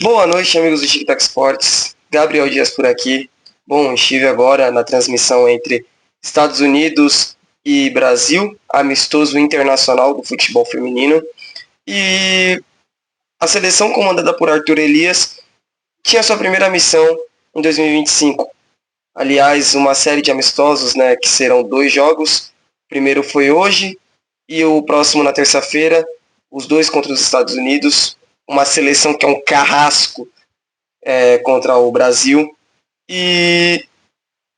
Boa noite, amigos do Tic Tac Sports. Gabriel Dias por aqui. Bom, estive agora na transmissão entre Estados Unidos e Brasil, amistoso internacional do futebol feminino. E a seleção comandada por Arthur Elias tinha sua primeira missão em 2025. Aliás, uma série de amistosos, né, que serão 2 jogos. O primeiro foi hoje e o próximo na terça-feira, os 2 contra os Estados Unidos. Uma seleção que é um carrasco contra o Brasil. E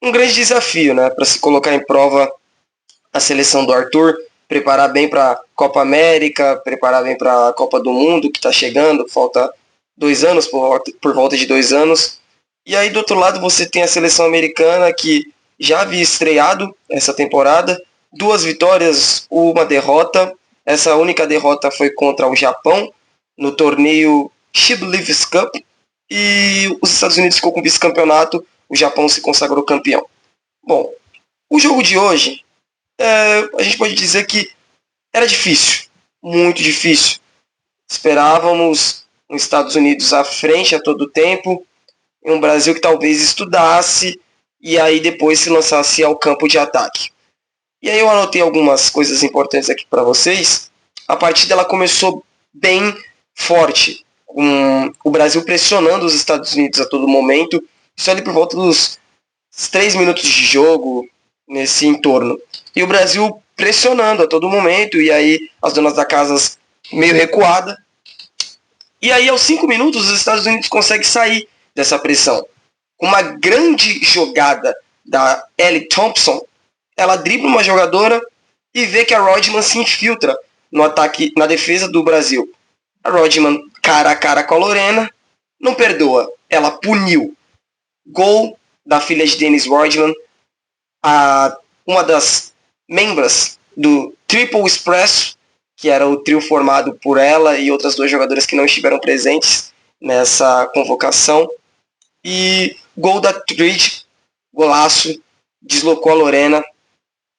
um grande desafio, né, para se colocar em prova a seleção do Arthur, preparar bem para a Copa América, preparar bem para a Copa do Mundo, que está chegando, falta 2 anos, por volta de 2 anos. E aí do outro lado você tem a seleção americana, que já havia estreado essa temporada, 2 vitórias, uma derrota. Essa única derrota foi contra o Japão, no torneio She Believes Cup, e os Estados Unidos ficou com o vice-campeonato, o Japão se consagrou campeão. Bom, o jogo de hoje, a gente pode dizer que era difícil, muito difícil. Esperávamos os Estados Unidos à frente a todo tempo, e um Brasil que talvez estudasse e aí depois se lançasse ao campo de ataque. E aí eu anotei algumas coisas importantes aqui para vocês. A partida ela começou bem forte, com o Brasil pressionando os Estados Unidos a todo momento, só ali por volta dos 3 minutos de jogo, nesse entorno. E o Brasil pressionando a todo momento, e aí as donas da casa meio recuada. E aí aos 5 minutos os Estados Unidos conseguem sair dessa pressão. Com uma grande jogada da Ellie Thompson, ela dribla uma jogadora e vê que a Rodman se infiltra no ataque, na defesa do Brasil. A Rodman, cara a cara com a Lorena, não perdoa, ela puniu. Gol da filha de Dennis Rodman, uma das membros do Triple Expresso, que era o trio formado por ela e outras 2 jogadoras que não estiveram presentes nessa convocação. E gol da Trid, golaço, deslocou a Lorena.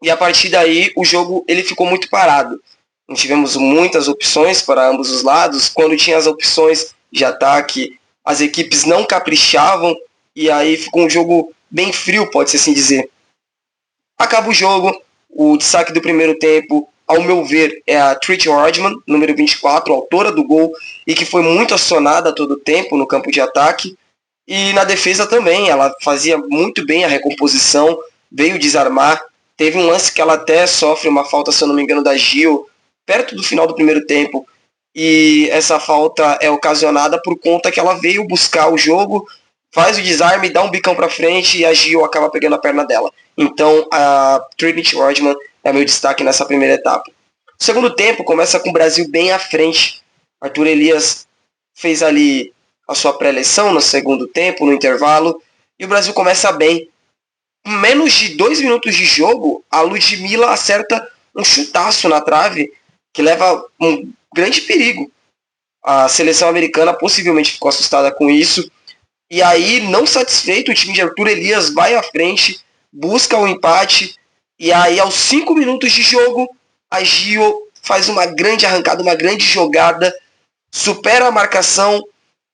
E a partir daí o jogo ele ficou muito parado. Não tivemos muitas opções para ambos os lados. Quando tinha as opções de ataque, as equipes não caprichavam. E aí ficou um jogo bem frio, pode-se assim dizer. Acaba o jogo, o destaque do primeiro tempo, ao meu ver, é a Trid Rodman, número 24, autora do gol, e que foi muito acionada a todo tempo no campo de ataque. E na defesa também, ela fazia muito bem a recomposição, veio desarmar. Teve um lance que ela até sofre uma falta, se eu não me engano, da Gil, perto do final do primeiro tempo. E essa falta é ocasionada por conta que ela veio buscar o jogo, faz o desarme, dá um bicão para frente e a Gil acaba pegando a perna dela. Então a Trinity Rodman é meu destaque nessa primeira etapa. O segundo tempo começa com o Brasil bem à frente. Arthur Elias fez ali a sua pré-eleição no segundo tempo, no intervalo, e o Brasil começa bem. Com menos de 2 minutos de jogo, a Ludmilla acerta um chutaço na trave que leva um grande perigo. A seleção americana possivelmente ficou assustada com isso. E aí, não satisfeito, o time de Arthur Elias vai à frente, busca o empate. E aí, aos 5 minutos de jogo, a Gio faz uma grande arrancada, uma grande jogada, supera a marcação.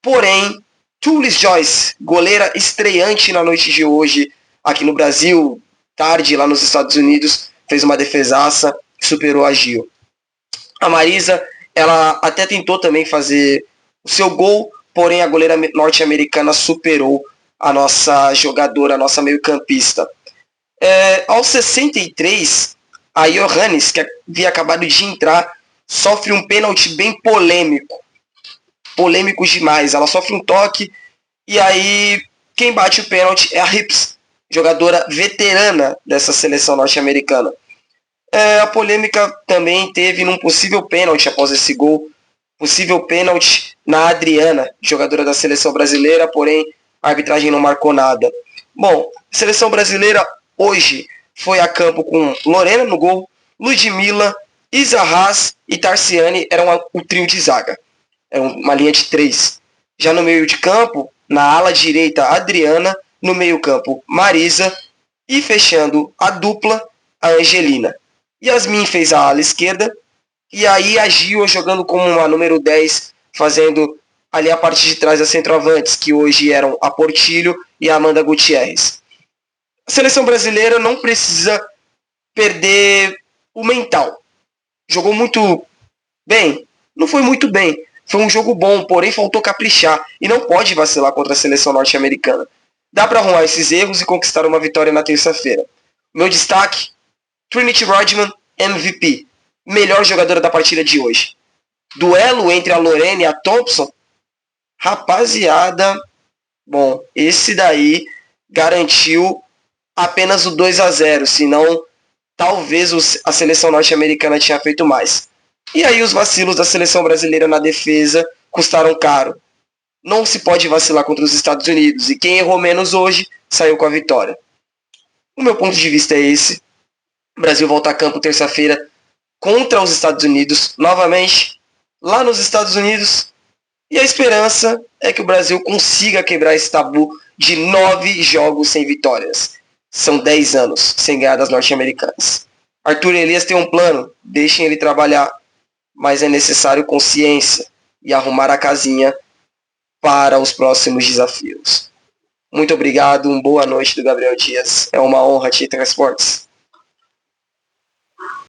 Porém, Tulis Joyce, goleira estreante na noite de hoje, aqui no Brasil, tarde lá nos Estados Unidos, fez uma defesaça e superou a Gio. A Marisa, ela até tentou também fazer o seu gol, porém a goleira norte-americana superou a nossa jogadora, a nossa meio-campista. Aos 63, a Johannes, que havia acabado de entrar, sofre um pênalti bem polêmico. Polêmico demais. Ela sofre um toque e aí quem bate o pênalti é a Hips, jogadora veterana dessa seleção norte-americana. A polêmica também teve num possível pênalti após esse gol, possível pênalti na Adriana, jogadora da seleção brasileira, porém a arbitragem não marcou nada. Bom, a seleção brasileira hoje foi a campo com Lorena no gol, Ludmilla, Isa Haas e Tarciane eram o trio de zaga. Era uma linha de 3. Já no meio de campo, na ala direita, Adriana, no meio campo, Marisa, e fechando a dupla, a Angelina. Yasmin fez a ala esquerda, e aí a Gio jogando como uma número 10, fazendo ali a parte de trás das centroavantes, que hoje eram a Portillo e a Amanda Gutierrez. A seleção brasileira não precisa perder o mental. Jogou muito bem? Não foi muito bem. Foi um jogo bom, porém faltou caprichar. E não pode vacilar contra a seleção norte-americana. Dá para arrumar esses erros e conquistar uma vitória na terça-feira. Meu destaque, Trinity Rodman, MVP. Melhor jogadora da partida de hoje. Duelo entre a Lorena e a Thompson. Rapaziada, bom, esse daí garantiu apenas o 2-0, senão talvez a seleção norte-americana tinha feito mais. E aí os vacilos da seleção brasileira na defesa custaram caro. Não se pode vacilar contra os Estados Unidos, e quem errou menos hoje saiu com a vitória. O meu ponto de vista é esse. O Brasil volta a campo terça-feira contra os Estados Unidos, novamente, lá nos Estados Unidos. E a esperança é que o Brasil consiga quebrar esse tabu de 9 jogos sem vitórias. São 10 anos sem ganhar das norte-americanas. Arthur Elias tem um plano, deixem ele trabalhar, mas é necessário consciência e arrumar a casinha para os próximos desafios. Muito obrigado, boa noite do Gabriel Dias. É uma honra te transportes.